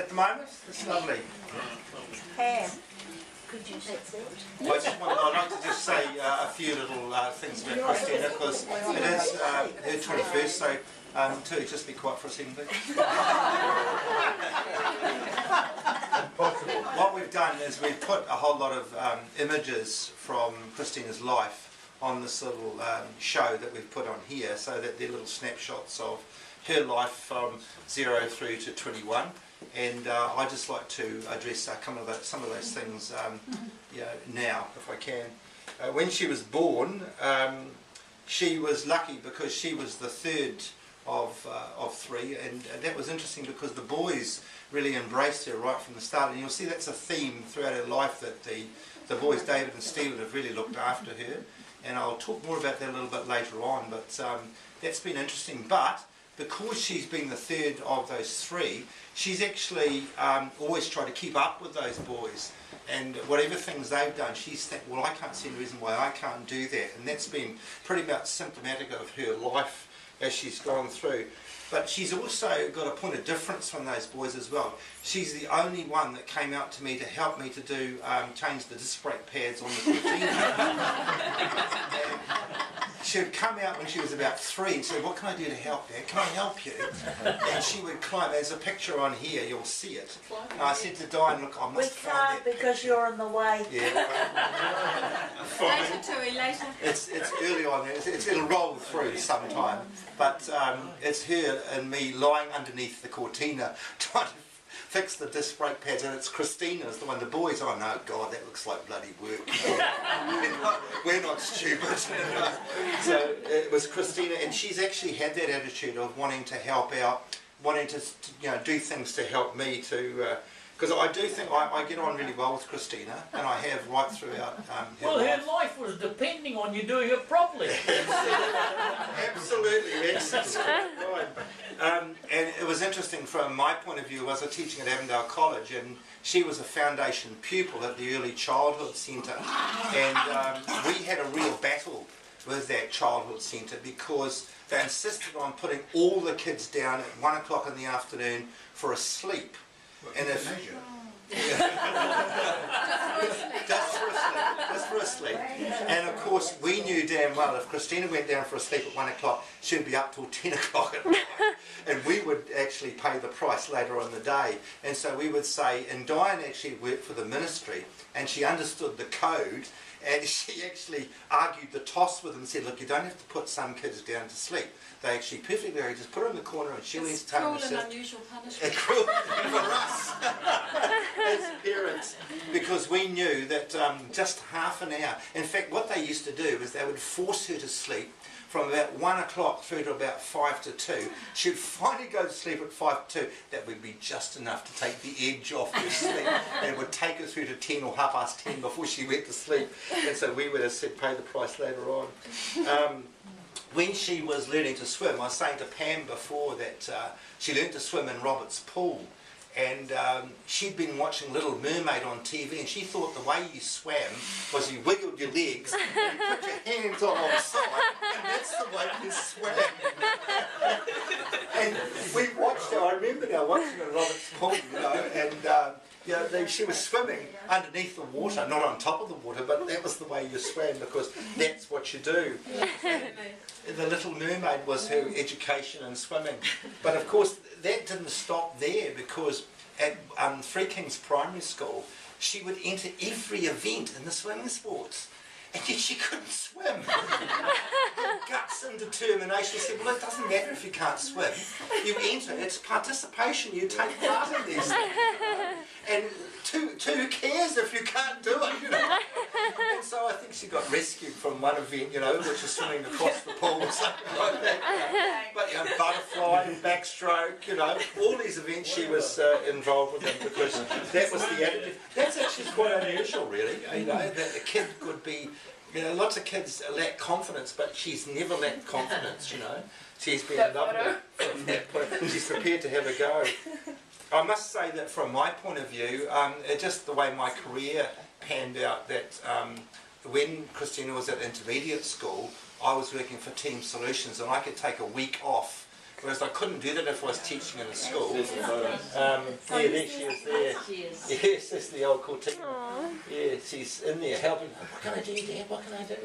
at the moment. It's lovely. Ham. Could you say that? I'd like to just say a few little things about Christina, because it is her 21st, so to just be quiet for a second, please. What we've done is we've put a whole lot of images from Christina's life on this little show that we've put on here, so that they're little snapshots of her life from 0 through to 21. And I'd just like to address some of those things now, if I can. When she was born, she was lucky because she was the third of three, and that was interesting because the boys really embraced her right from the start. And you'll see that's a theme throughout her life, that the boys, David and Stephen, have really looked after her. And I'll talk more about that a little bit later on, but that's been interesting. But because she's been the third of those three, she's actually always tried to keep up with those boys, and whatever things they've done, she's think, well, I can't see the reason why I can't do that. And that's been pretty much symptomatic of her life as she's gone through. But she's also got a point of difference from those boys as well. She's the only one that came out to me to help me to do change the disc brake pads on the Christina. She would come out when she was about 3 and say, what can I do to help, Dad? Can I help you? And she would climb. There's a picture on here, you'll see it. And I said to Diane, look, I must find that because picture. You're in the way. Yeah. Later, Tui, later. It's early on, it'll roll through sometime. But it's her and me lying underneath the Cortina trying to fix the disc brake pads, and it's Christina's the one. The boys, oh no, God, that looks like bloody work. we're not stupid. So it was Christina, and she's actually had that attitude of wanting to help out, wanting to do things to help me to. Because I do think I get on really well with Christina, and I have right throughout her life. Her life was depending on you doing it properly. Absolutely, that's right. And it was interesting from my point of view. I was teaching at Avondale College, and she was a foundation pupil at the Early Childhood Centre, and we had a real battle with that childhood centre because they insisted on putting all the kids down at 1 o'clock in the afternoon for a sleep. And if just for a sleep. And of course we knew damn well if Christina went down for a sleep at 1 o'clock, she'd be up till 10 o'clock at night, and we would actually pay the price later on in the day. And so we would say, and Diane actually worked for the ministry, and she understood the code, and she actually argued the toss with them and said, look, you don't have to put some kids down to sleep. They actually perfectly agree, just put her in the corner and she'll entertain herself. It's cruel and unusual punishment. Cruel for us as parents, because we knew that just half an hour. In fact, what they used to do is they would force her to sleep from about 1 o'clock through to about 5 to 2. She'd finally go to sleep at 5 to 2. That would be just enough to take the edge off her sleep. And it would take her through to 10 or 10:30 before she went to sleep. And so we would have said pay the price later on. When she was learning to swim, I was saying to Pam before that she learned to swim in Robert's pool, and she'd been watching Little Mermaid on TV, and she thought the way you swam was you wiggled your legs and you put your hands on the side, and that's the way you swam. And we watched her, I remember now watching her in Robert's pool, and she was swimming underneath the water, not on top of the water, but that was the way you swam because that's what you do. And the Little Mermaid was her education in swimming. But of course that didn't stop there, because at Three Kings Primary School she would enter every event in the swimming sports. And yet she couldn't swim. Her guts and determination said, well, it doesn't matter if you can't swim. You enter, it's participation, you take part in these things. And who cares if you can't do it, And so I think she got rescued from one event, which was swimming across the pool or something like that. But, butterfly, backstroke, all these events she was involved with them, because that was the attitude. That's actually quite unusual, really, that a kid could be, lots of kids lack confidence, but she's never lacked confidence, She's been lovely from that point. She's prepared to have a go. I must say that from my point of view, just the way my career panned out, that when Christina was at intermediate school, I was working for Team Solutions, and I could take a week off whereas I couldn't do that if I was teaching in a school. Yeah, there she is there. Yes, that's the old Cortina. Yeah, she's in there helping. What can I do, Dad? What can I do?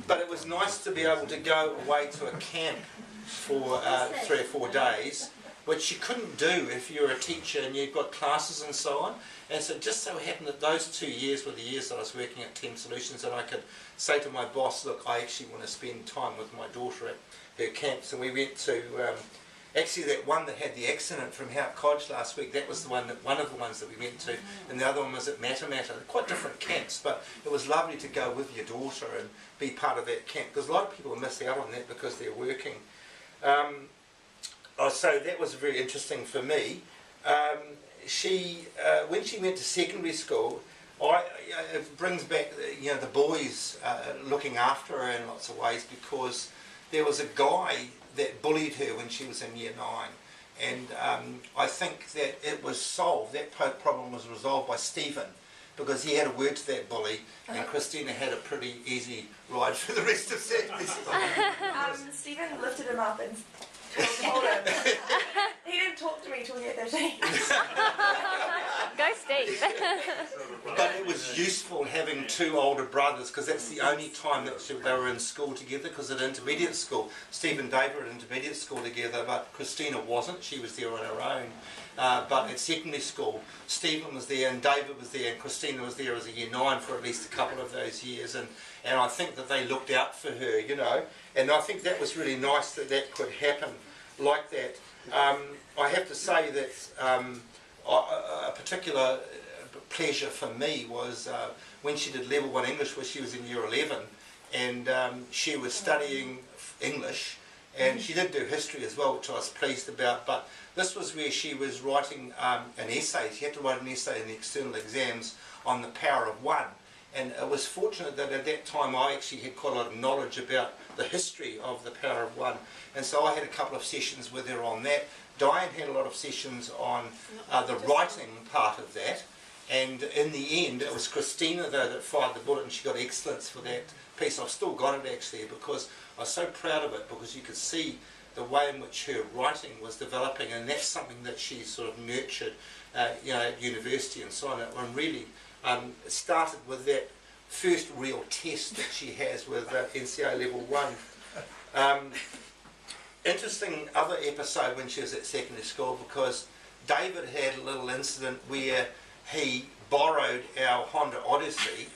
But it was nice to be able to go away to a camp for 3 or 4 days, which you couldn't do if you're a teacher and you've got classes and so on. And so it just so happened that those 2 years were the years that I was working at Team Solutions, and I could say to my boss, look, I actually want to spend time with my daughter at her camps. And we went to, actually that one that had the accident from Houp Codge last week, that was the one of the ones that we went to, and the other one was at Matamata. Quite different camps, but it was lovely to go with your daughter and be part of that camp, because a lot of people miss out on that because they're working. So that was very interesting for me. When she went to secondary school, it brings back the boys looking after her in lots of ways, because there was a guy that bullied her when she was in year 9, and I think that it was solved. That problem was resolved by Stephen, because he had a word to that bully, and Christina had a pretty easy ride for the rest of secondary school. Stephen lifted him up and told him. He didn't talk to me till year 13. Go Steve. But it was useful having 2 older brothers, because that's the only time that they were in school together, because at intermediate school, Steve and David were at intermediate school together, but Christina wasn't. She was there on her own. But at secondary school, Stephen was there and David was there and Christina was there as a year 9 for at least a couple of those years, and I think that they looked out for her, and I think that was really nice that that could happen like that. I have to say that a particular pleasure for me was when she did level 1 English, where she was in year 11, and she was studying English, and she did do history as well, which I was pleased about, but this was where she was writing an essay. She had to write an essay in the external exams on the power of one. And it was fortunate that at that time I actually had quite a lot of knowledge about the history of the power of one. And so I had a couple of sessions with her on that. Diane had a lot of sessions on the writing part of that. And in the end, it was Christina, though, that fired the bullet, and she got excellence for that piece. I've still got it, actually, because I was so proud of it, because you could see the way in which her writing was developing, and that's something that she sort of nurtured at university and so on. And really started with that first real test that she has with NCA level 1. Interesting other episode when she was at secondary school, because David had a little incident where he borrowed our Honda Odyssey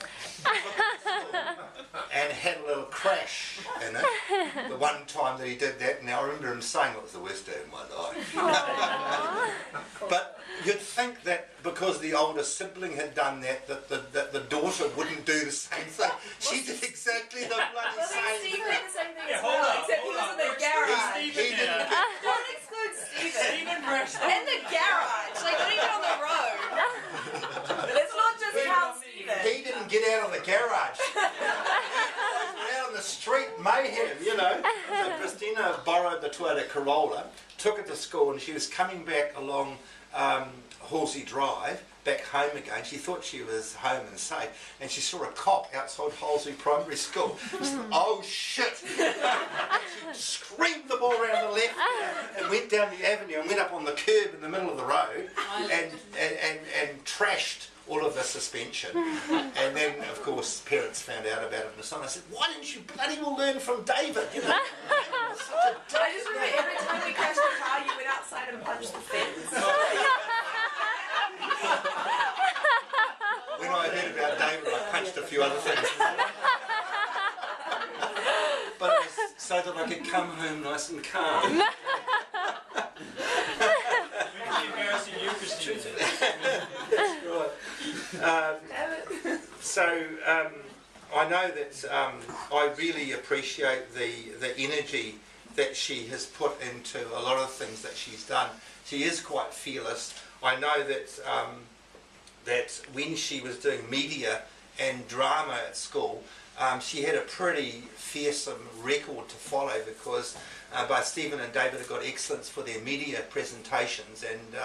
and had a little crash in it the one time that he did that. Now I remember him saying it was the worst day of my life. But you'd think that because the older sibling had done that the daughter wouldn't do the same thing. She did exactly the bloody same Steve thing. did the same thing Yeah, as hold well, on, except he hold was on. in the garage. He didn't get Don't exclude Stephen. Stephen crashed. In the garage, like not even on the road. It's not just how Stephen. He didn't get out of the garage. He was out on the street, mayhem, So Christina borrowed the Toyota Corolla, took it to school, and she was coming back along Halsey Drive, back home again. She thought she was home and safe, and she saw a cop outside Halsey Primary School. She said, "Oh shit!" And she screamed the ball around the left and went down the avenue and went up on the curb in the middle of the road and trashed all of the suspension. And then, of course, parents found out about it and so on. I said, "Why didn't you bloody well learn from David?" Such a I just remember every time we crashed the car, you went outside and punched the fence. When I heard about David, I punched a few other things. But it was so that I could come home nice and calm. Embarrassing you, Christina. That's right. I know that I really appreciate the energy that she has put into a lot of things that she's done. She is quite fearless. I know that when she was doing media and drama at school, she had a pretty fearsome record to follow, because both Stephen and David got excellence for their media presentations, and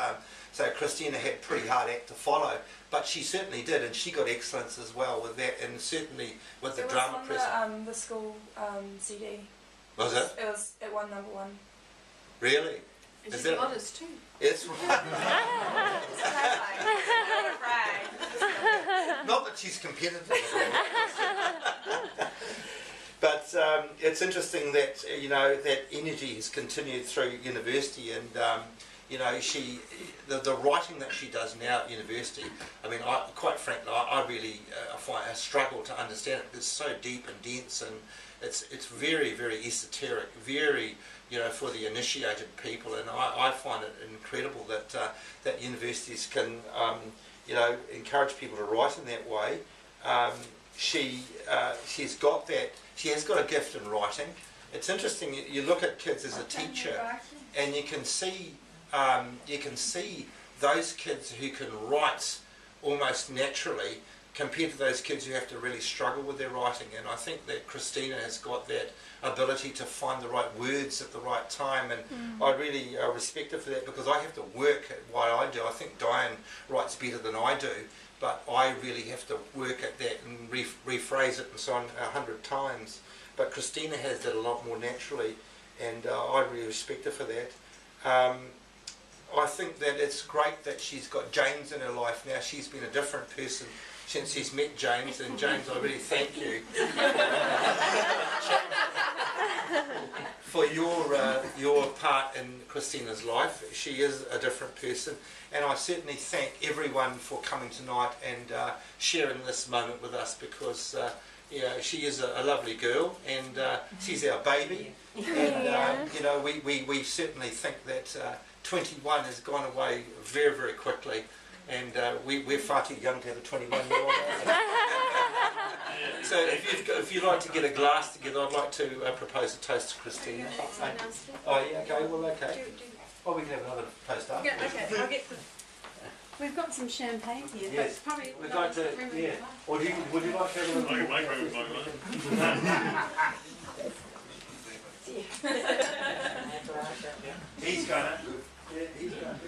so Christina had a pretty hard act to follow, but she certainly did, and she got excellence as well with that, and certainly with the drama presentation. The school CD. Was it? It won number 1. Really? And Is she's that- modest too. It's not that she's competitive. But it's interesting that that energy has continued through university, and the writing that she does now at university. I mean, quite frankly, I really find I struggle to understand it. It's so deep and dense, and it's very, very esoteric, very for the initiated people. And I find it incredible that universities can encourage people to write in that way. She's got that. She has got a gift in writing. It's interesting. You look at kids as a teacher, and you can see those kids who can write almost naturally compared to those kids who have to really struggle with their writing. And I think that Christina has got that ability to find the right words at the right time, and I really respect her for that, because I have to work at what I do. I think Diane writes better than I do, but I really have to work at that and rephrase it and so on 100 times. But Christina has that a lot more naturally, and I really respect her for that. I think that it's great that she's got James in her life now. She's been a different person since she's met James, and James, I really thank you for your part in Christina's life. She is a different person, and I certainly thank everyone for coming tonight and sharing this moment with us, because she is a lovely girl, and she's our baby, and we certainly think that 21 has gone away very, very quickly, and we're far too young to have a 21-year-old. So if you'd like to get a glass together, I'd like to propose a toast to Christina. Oh yeah, okay, well okay. Well, we can have another toast after. Yeah, okay, I'll get the... We've got some champagne here, but Yes, it's probably we'd not like to, room in the yeah. glass. Or would you like to have a I little... can make room with my He's gonna. Yeah, he's gonna.